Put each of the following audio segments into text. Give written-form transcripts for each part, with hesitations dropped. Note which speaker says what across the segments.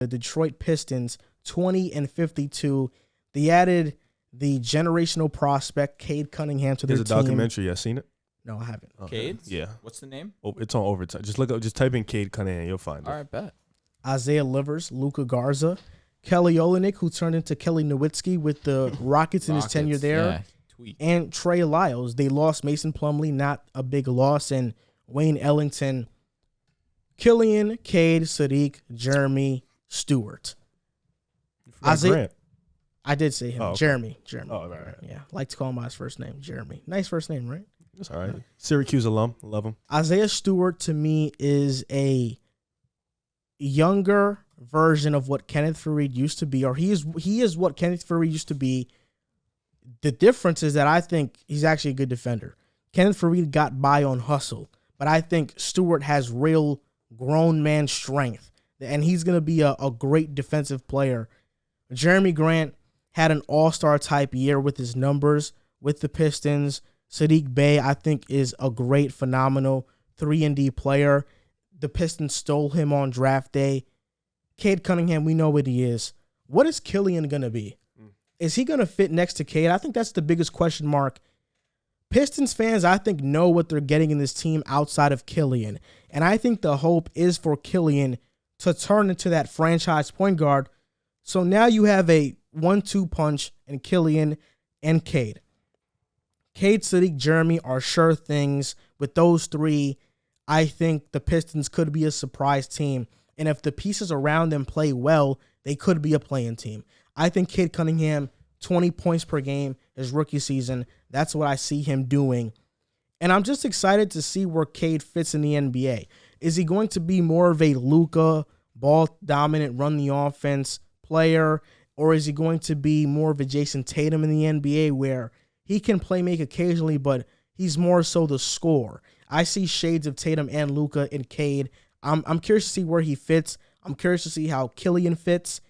Speaker 1: the Detroit Pistons 20-52. They added the generational prospect Cade Cunningham to their team.
Speaker 2: There's a documentary. You seen it?
Speaker 1: No, I haven't.
Speaker 3: Cade?
Speaker 2: Yeah.
Speaker 3: What's the name?
Speaker 2: Oh, it's on Overtime. Just type in Cade Cunningham. You'll find it.
Speaker 3: All right, bet.
Speaker 1: Isaiah Livers, Luka Garza, Kelly Olynyk, who turned into Kelly Nowitzki with the Rockets in his tenure there,
Speaker 3: yeah. Tweet.
Speaker 1: and Trey Lyles. They lost Mason Plumlee, not a big loss, and Wayne Ellington, Killian, Cade, Sadiq, Jeremy, Stewart.
Speaker 2: Grant.
Speaker 1: I did say him.
Speaker 2: Oh, okay.
Speaker 1: Jeremy.
Speaker 2: Oh, right.
Speaker 1: Yeah, like to call him by his first name, Jeremy. Nice first name, right?
Speaker 2: That's all right. Syracuse alum. Love him.
Speaker 1: Isaiah Stewart, to me, is a younger version of what Kenneth Faried used to be, or he is what Kenneth Faried used to be. The difference is that I think he's actually a good defender. Kenneth Faried got by on hustle, but I think Stewart has real grown man strength, and he's going to be a great defensive player. Jeremy Grant had an all-star type year with his numbers with the Pistons. Sadiq Bey, I think, is a great, phenomenal 3-and-D player. The Pistons stole him on draft day. Cade Cunningham, we know what he is. What is Killian going to be? Is he going to fit next to Cade? I think that's the biggest question mark. Pistons fans, I think, know what they're getting in this team outside of Killian. And I think the hope is for Killian to turn into that franchise point guard. So now you have a 1-2 punch in Killian and Cade. Cade, Sadiq, Jeremy are sure things. With those three, I think the Pistons could be a surprise team. And if the pieces around them play well, they could be a play-in team. I think Cade Cunningham, 20 points per game his rookie season. That's what I see him doing. And I'm just excited to see where Cade fits in the NBA. Is he going to be more of a Luka, ball-dominant, run-the-offense player, or is he going to be more of a Jason Tatum in the NBA where he can play make occasionally, but he's more so the scorer? I see shades of Tatum and Luka in Cade. I'm curious to see where he fits. I'm curious to see how Killian fits.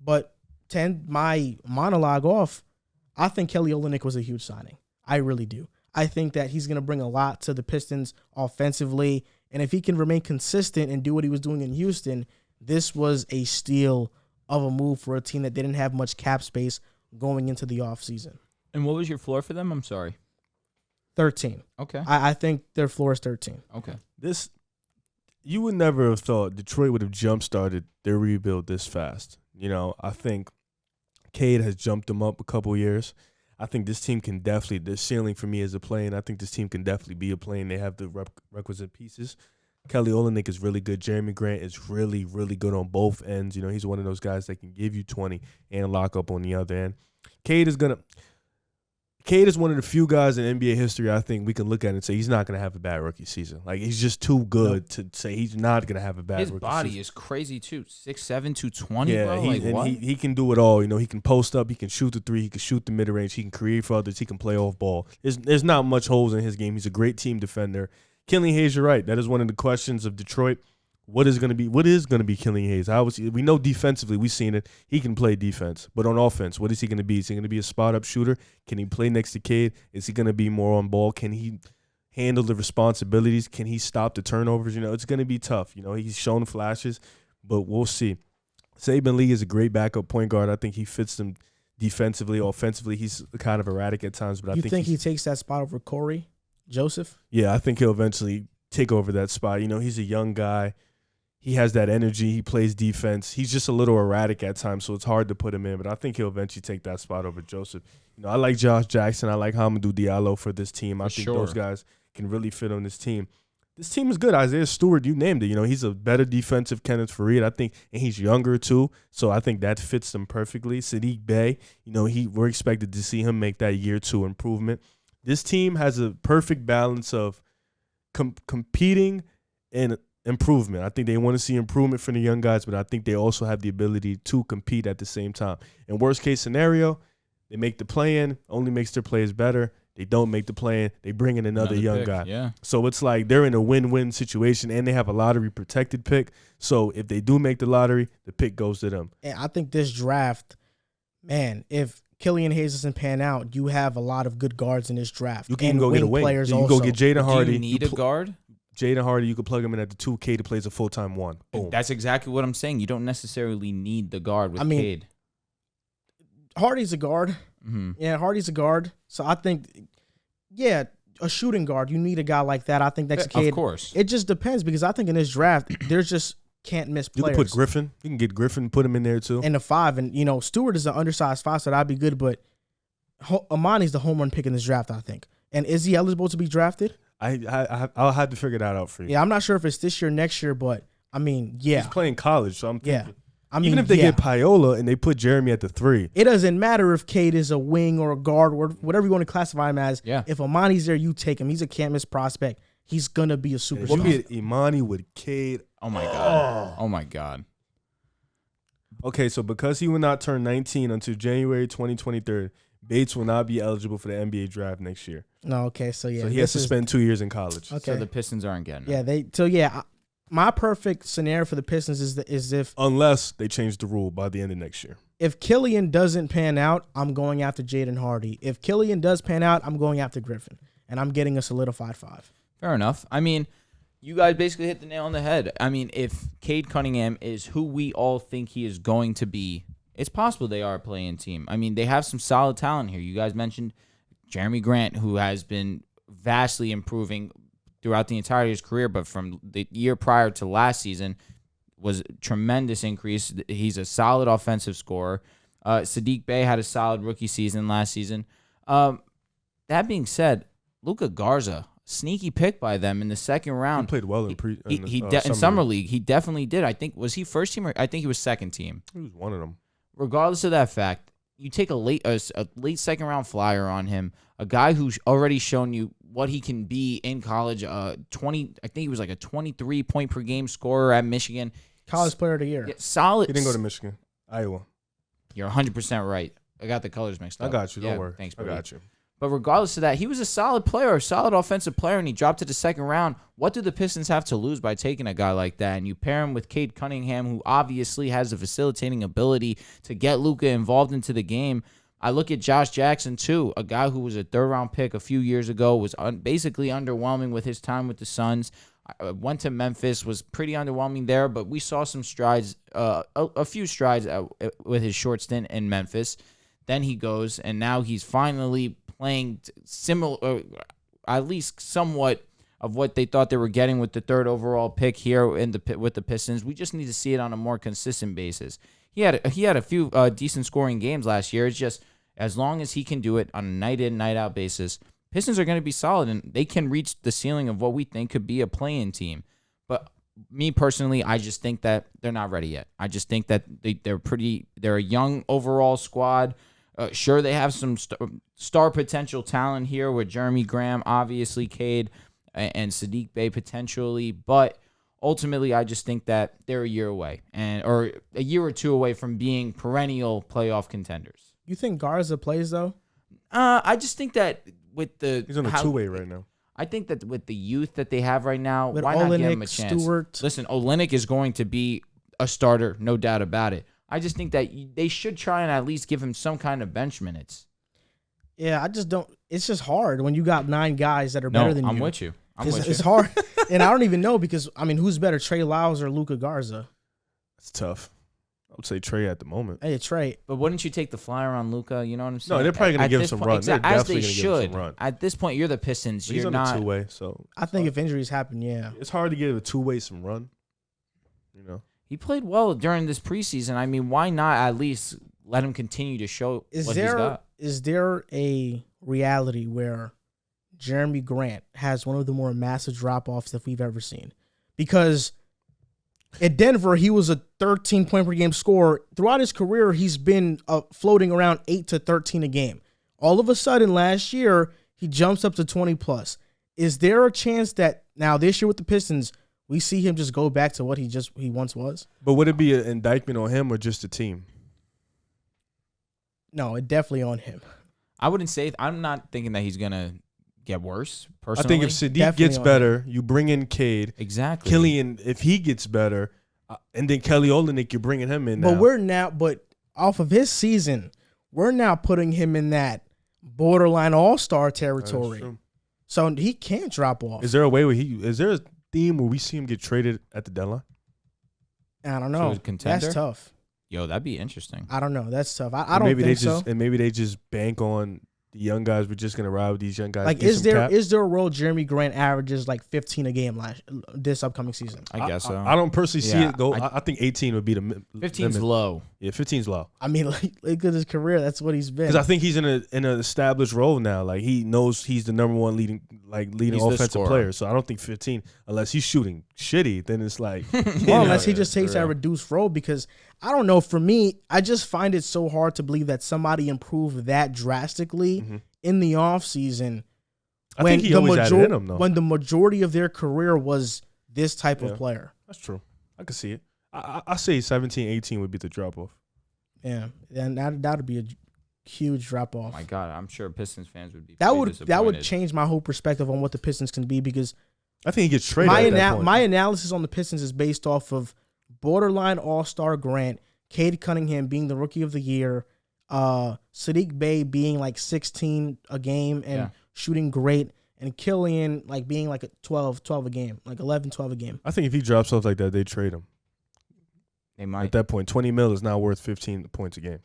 Speaker 1: But to end my monologue off, I think Kelly Olynyk was a huge signing. I really do. I think that he's going to bring a lot to the Pistons offensively. And if he can remain consistent and do what he was doing in Houston, this was a steal of a move for a team that didn't have much cap space going into the offseason.
Speaker 3: And what was your floor for them? I'm sorry.
Speaker 1: 13.
Speaker 3: Okay.
Speaker 1: I think their floor is 13.
Speaker 3: Okay.
Speaker 2: You would never have thought Detroit would have jump-started their rebuild this fast. You know, I think Cade has jumped them up a couple years. I think this team can definitely, the ceiling for me is a play-in. I think this team can definitely be a play-in. They have the requisite pieces. Kelly Olynyk is really good. Jeremy Grant is really, really good on both ends. You know, he's one of those guys that can give you 20 and lock up on the other end. Cade is one of the few guys in NBA history I think we can look at and say he's not going to have a bad rookie season. Like, he's just too good to say he's not going to have a bad rookie season. His
Speaker 3: body is crazy, too. 6'7", 220,
Speaker 2: yeah,
Speaker 3: bro.
Speaker 2: He can do it all. You know, he can post up. He can shoot the three. He can shoot the mid-range. He can create for others. He can play off ball. There's not much holes in his game. He's a great team defender. Killian Hayes, you're right. That is one of the questions of Detroit. What is going to be Killian Hayes? We know defensively, we've seen it. He can play defense. But on offense, what is he going to be? Is he going to be a spot-up shooter? Can he play next to Cade? Is he going to be more on ball? Can he handle the responsibilities? Can he stop the turnovers? You know, it's going to be tough. You know, he's shown flashes, but we'll see. Saban Lee is a great backup point guard. I think he fits them defensively. Offensively, he's kind of erratic at times. But I think
Speaker 1: he takes that spot over Corey Joseph?
Speaker 2: Yeah, I think he'll eventually take over that spot. You know, he's a young guy. He has that energy. He plays defense. He's just a little erratic at times, so it's hard to put him in. But I think he'll eventually take that spot over Joseph. You know, I like Josh Jackson. I like Hamidou Diallo for this team. I think those guys can really fit on this team. This team is good. Isaiah Stewart, you named it. You know, he's a better defensive Kenneth Faried, I think, and he's younger too. So I think that fits them perfectly. Sadiq Bey, you know, we're expected to see him make that year two improvement. This team has a perfect balance of competing and improvement. I think they want to see improvement from the young guys, but I think they also have the ability to compete at the same time. In worst case scenario, they make the play-in, only makes their players better. They don't make the play-in, they bring in another young guy.
Speaker 3: Yeah.
Speaker 2: So it's like they're in a win-win situation, and they have a lottery-protected pick. So if they do make the lottery, the pick goes to them.
Speaker 1: And I think this draft, man, if Killian Hayes doesn't pan out, you have a lot of good guards in this draft.
Speaker 2: You can go get a wing.
Speaker 1: Players
Speaker 2: you can
Speaker 1: also.
Speaker 2: go get Jaden Hardy.
Speaker 3: Do you need a guard?
Speaker 2: Jaden Hardy, you could plug him in at the 2. Cade plays a full-time 1. Boom.
Speaker 3: That's exactly what I'm saying. You don't necessarily need the guard with Cade.
Speaker 1: Hardy's a guard.
Speaker 3: Mm-hmm.
Speaker 1: Yeah, Hardy's a guard. So I think, yeah, a shooting guard. You need a guy like that. I think next to Cade.
Speaker 3: Of course.
Speaker 1: It just depends because I think in this draft, there's just can't miss
Speaker 2: You
Speaker 1: players.
Speaker 2: can put Griffin. You can get Griffin, put him in there too.
Speaker 1: And the 5. And, Stewart is an undersized 5, so that'd be good. But Amani's the home run pick in this draft, I think. And is he eligible to be drafted?
Speaker 2: I'll have to figure that out for you.
Speaker 1: Yeah, I'm not sure if it's this year, next year, but, yeah.
Speaker 2: He's playing college, so I'm thinking.
Speaker 1: Yeah.
Speaker 2: Even if they get Paola and they put Jeremy at the 3.
Speaker 1: It doesn't matter if Cade is a wing or a guard or whatever you want to classify him as.
Speaker 3: Yeah.
Speaker 1: If Amani's there, you take him. He's a can't miss prospect. He's going to be a
Speaker 2: If
Speaker 1: superstar.
Speaker 2: you get Imani with Cade.
Speaker 3: Oh, my God. Oh, my God.
Speaker 2: Okay, so because he will not turn 19 until January 2023, Bates will not be eligible for the NBA draft next year.
Speaker 1: No, okay, so yeah.
Speaker 2: So he has to spend 2 years in college.
Speaker 1: Okay.
Speaker 3: So the Pistons aren't getting it.
Speaker 1: Yeah, my perfect scenario for the Pistons is if
Speaker 2: Unless they change the rule by the end of next year.
Speaker 1: if Killian doesn't pan out, I'm going after Jaden Hardy. If Killian does pan out, I'm going after Griffin, and I'm getting a solidified 5.
Speaker 3: Fair enough. I mean, you guys basically hit the nail on the head. I mean, if Cade Cunningham is who we all think he is going to be, it's possible they are a play-in team. I mean, they have some solid talent here. You guys mentioned Jeremy Grant, who has been vastly improving throughout the entirety of his career, but from the year prior to last season was a tremendous increase. He's a solid offensive scorer. Sadiq Bey had a solid rookie season last season. That being said, Luka Garza, sneaky pick by them in the second round.
Speaker 2: He played well
Speaker 3: in summer league. He definitely did. I think, was he first team or I think he was second team.
Speaker 2: He was one of them.
Speaker 3: Regardless of that fact, you take a late second round flyer on him, a guy who's already shown you what he can be in college. I think he was like a 23 point per game scorer at Michigan.
Speaker 1: College player of the year.
Speaker 3: Yeah, solid.
Speaker 2: He didn't go to Michigan. Iowa.
Speaker 3: You're 100% right. I got the colors mixed up.
Speaker 2: I got you. Don't worry.
Speaker 3: Thanks,
Speaker 2: I
Speaker 3: buddy.
Speaker 2: got you.
Speaker 3: But regardless of that, he was a solid player, a solid offensive player, and he dropped to the second round. What do the Pistons have to lose by taking a guy like that? And you pair him with Cade Cunningham, who obviously has the facilitating ability to get Luka involved into the game. I look at Josh Jackson, too, a guy who was a third-round pick a few years ago, was basically underwhelming with his time with the Suns. Went to Memphis, was pretty underwhelming there, but we saw some strides, a few strides with his short stint in Memphis. Then he goes, and now he's finally playing similar, at least somewhat of what they thought they were getting with the third overall pick here with the Pistons. We just need to see it on a more consistent basis. He had a few decent scoring games last year. It's just as long as he can do it on a night in, night out basis, Pistons are going to be solid, and they can reach the ceiling of what we think could be a play-in team. But me personally, I just think that they're not ready yet. I just think that they're a young overall squad. Sure, they have some star potential talent here with Jeremy Graham, obviously Cade, and Sadiq Bey potentially, but ultimately, I just think that they're a year away, or a year or two away from being perennial playoff contenders.
Speaker 1: You think Garza plays though?
Speaker 3: I just think that with
Speaker 2: he's on a two-way right now.
Speaker 3: I think that with the youth that they have right now,
Speaker 1: With
Speaker 3: why not give
Speaker 1: Olynyk,
Speaker 3: him a chance?
Speaker 1: Stewart.
Speaker 3: Listen, Olynyk is going to be a starter, no doubt about it. I just think that they should try and at least give him some kind of bench minutes.
Speaker 1: Yeah, I just don't. It's just hard when you got 9 guys that are better than you.
Speaker 3: I'm with you.
Speaker 1: It's hard, and I don't even know because who's better, Trey Lyles or Luka Garza?
Speaker 2: It's tough. I would say Trey at the moment.
Speaker 1: Hey, Trey.
Speaker 3: But wouldn't you take the flyer on Luka? You know what I'm saying?
Speaker 2: No, they're probably going to give him some run. They're
Speaker 3: as
Speaker 2: definitely
Speaker 3: they
Speaker 2: going to give
Speaker 3: should.
Speaker 2: him some run.
Speaker 3: At this point, you're the Pistons.
Speaker 2: But he's on a two-way, so
Speaker 1: I think if injuries happen, yeah.
Speaker 2: it's hard to give a two-way some run. You know,
Speaker 3: he played well during this preseason. I mean, why not at least let him continue to show what he's got?
Speaker 1: Is there a reality where Jeremy Grant has one of the more massive drop-offs that we've ever seen? Because at Denver, he was a 13-point-per-game scorer. Throughout his career, he's been floating around 8 to 13 a game. All of a sudden, last year, he jumps up to 20+. Is there a chance that now this year with the Pistons, we see him just go back to what he once was?
Speaker 2: but would it be an indictment on him or just the team?
Speaker 1: No, it definitely on him.
Speaker 3: I wouldn't say. I'm not thinking that he's gonna get worse. Personally,
Speaker 2: I think if Sadiq
Speaker 1: Definitely
Speaker 2: gets
Speaker 1: on
Speaker 2: better, you bring in Cade.
Speaker 3: exactly.
Speaker 2: Killian, if he gets better, and then Kelly Olynyk, you're bringing him in.
Speaker 1: But off of his season, we're now putting him in that borderline all-star territory.
Speaker 2: That's true.
Speaker 1: So he can't drop off.
Speaker 2: Is there a way where is there a theme where we see him get traded at the deadline?
Speaker 1: I don't
Speaker 3: So
Speaker 1: know.
Speaker 3: a contender?
Speaker 1: That's tough.
Speaker 3: Yo, that'd be interesting.
Speaker 1: I don't know. That's tough. I
Speaker 2: Or
Speaker 1: don't
Speaker 2: maybe
Speaker 1: think
Speaker 2: they just
Speaker 1: so.
Speaker 2: and maybe they just bank on the young guys. We're just gonna ride with these young guys.
Speaker 1: Like,
Speaker 2: get
Speaker 1: is
Speaker 2: some
Speaker 1: there
Speaker 2: cap.
Speaker 1: is there a role Jeremy Grant averages like 15 a game this upcoming season?
Speaker 3: I guess so.
Speaker 2: I don't personally see
Speaker 3: Yeah,
Speaker 2: it go. I think 18 would be the
Speaker 3: 15's
Speaker 2: limit.
Speaker 3: low.
Speaker 2: Yeah, 15's low.
Speaker 1: I mean, like, look at his career. That's what he's been.
Speaker 2: Because I think he's in an established role now. Like he knows he's the number one leading
Speaker 3: He's the
Speaker 2: offensive
Speaker 3: scorer.
Speaker 2: player. So I don't think 15, unless he's shooting shitty, then it's like
Speaker 1: Well, unless he just takes
Speaker 3: for
Speaker 1: that
Speaker 3: real.
Speaker 1: reduced role, because I don't know. For me, I just find it so hard to believe that somebody improved that drastically in the offseason
Speaker 2: I think he always had it in him though.
Speaker 1: when the majority of their career was this type of player.
Speaker 2: That's true. I can see it. I say 17, 18 would be the drop off.
Speaker 1: Yeah, and that would be a huge drop
Speaker 3: Oh
Speaker 1: off.
Speaker 3: my God, I'm sure Pistons fans would be
Speaker 1: That
Speaker 3: pretty
Speaker 1: would
Speaker 3: disappointed.
Speaker 1: change my whole perspective on what the Pistons can be, because
Speaker 2: I think he gets traded at that point.
Speaker 1: my analysis on the Pistons is based off of borderline all-star Grant, Cade Cunningham being the rookie of the year, Sadiq Bey being like 16 a game and shooting great, and Killian like being like a 12 a game, like 11, 12 a game.
Speaker 2: I think if he drops off like that, they trade him.
Speaker 3: They might.
Speaker 2: At that point, 20 mil is not worth 15 points a game.